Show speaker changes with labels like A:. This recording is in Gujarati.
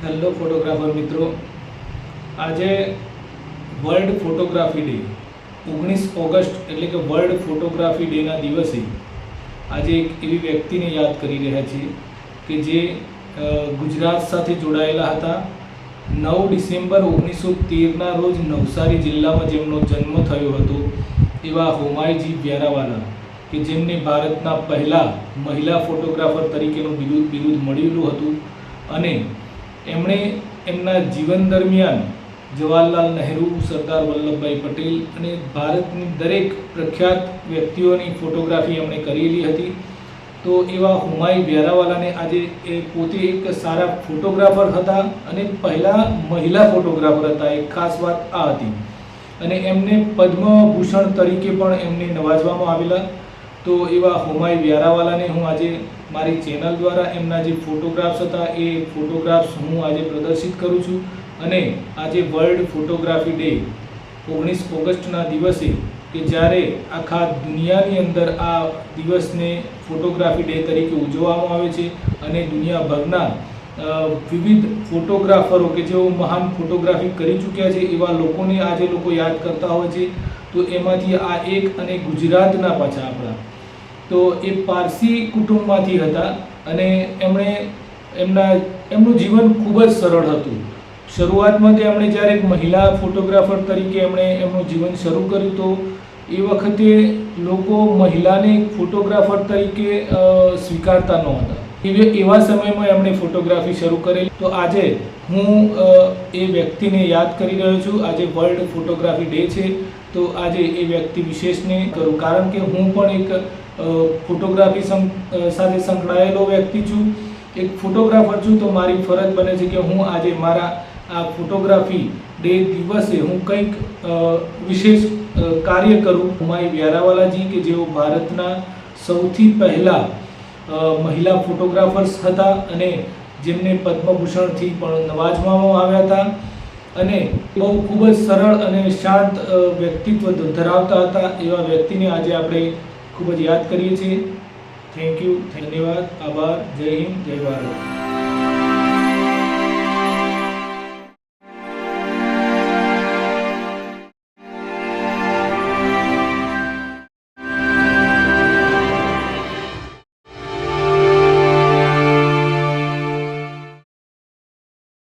A: હેલો ફોટોગ્રાફર મિત્રો, આજે વર્લ્ડ ફોટોગ્રાફી ડે 19 ઓગસ્ટ એટલે કે વર્લ્ડ ફોટોગ્રાફી ડેના દિવસે આજે એક એવી વ્યક્તિને યાદ કરી રહ્યા છીએ કે જે ગુજરાત સાથે જોડાયેલા હતા। 9 ડિસેમ્બર 1913ના રોજ નવસારી જિલ્લામાં જેમનો જન્મ થયો હતો એવા હોમાયજી વ્યારાવાલા કે જેમને ભારતના પહેલા મહિલા ફોટોગ્રાફર તરીકેનું બિરુદ મળેલું હતું અને એમણે એમના જીવન દરમિયાન જવાહરલાલ નહેરુ, સરદાર વલ્લભભાઈ પટેલ અને ભારતની દરેક પ્રખ્યાત વ્યક્તિઓની ફોટોગ્રાફી એમણે કરેલી હતી। તો એવા હોમાય વ્યારાવાલાને આજે એ પોતે એક સારા ફોટોગ્રાફર હતા અને પહેલા મહિલા ફોટોગ્રાફર હતા। એક ખાસ વાત આ હતી અને એમને પદ્મભૂષણ તરીકે પણ એમને નવાજવામાં આવેલા। તો એવા હોમાય વ્યારાવાલાને હું આજે મારી ચેનલ દ્વારા એમના જે ફોટોગ્રાફ્સ હતા એ ફોટોગ્રાફ્સ હું આજે પ્રદર્શિત કરું છું અને આજે વર્લ્ડ ફોટોગ્રાફી ડે 19 ઓગસ્ટના દિવસે કે જ્યારે આખા દુનિયાની અંદર આ દિવસને ફોટોગ્રાફી ડે તરીકે ઉજવવામાં આવે છે અને દુનિયાભરના વિવિધ ફોટોગ્રાફરો કે જેઓ મહાન ફોટોગ્રાફી કરી ચૂક્યા છે એવા લોકોને આજે લોકો યાદ કરતા હોય છે। તો એમાંથી આ એક અને ગુજરાતના પાછા આપણા તો એ પારસી કુટુંબમાંથી હતા અને એમનું જીવન ખૂબ જ સરળ હતું। શરૂઆતમાં એમણે જ્યારે એક મહિલા ફોટોગ્રાફર તરીકે એમનું જીવન શરૂ કર્યું તો એ વખતે લોકો મહિલાને ફોટોગ્રાફર તરીકે સ્વીકારતા નહોતા। એવા સમયમાં એમણે ફોટોગ્રાફી શરૂ કરેલી। તો આજે હું એ વ્યક્તિને યાદ કરી રહ્યો છું। આજે વર્લ્ડ ફોટોગ્રાફી ડે છે તો આજે એ વ્યક્તિ વિશેષને કરું કારણ કે હું પણ એક ફોટોગ્રાફી સાથે સંકળાયેલો વ્યક્તિ છું, એક ફોટોગ્રાફર છું। તો મારી ફરજ બને છે કે હું આજે મારા આ ફોટોગ્રાફી ડે દિવસે હું કંઈક વિશેષ કાર્ય કરું। હોમાય વ્યારાવાલાજી કે જેઓ ભારતના સૌથી પહેલા મહિલા ફોટોગ્રાફર્સ હતા અને જેમને પદ્મભૂષણથી પણ નવાજવામાં આવ્યા હતા અને બહુ ખૂબ જ સરળ અને શાંત વ્યક્તિત્વ ધરાવતા હતા। એવા વ્યક્તિને આજે આપણે ખૂબ જ યાદ કરીએ છીએ। થેન્ક યુ, ધન્યવાદ, આભાર, જય હિન્દ, જય ભારત।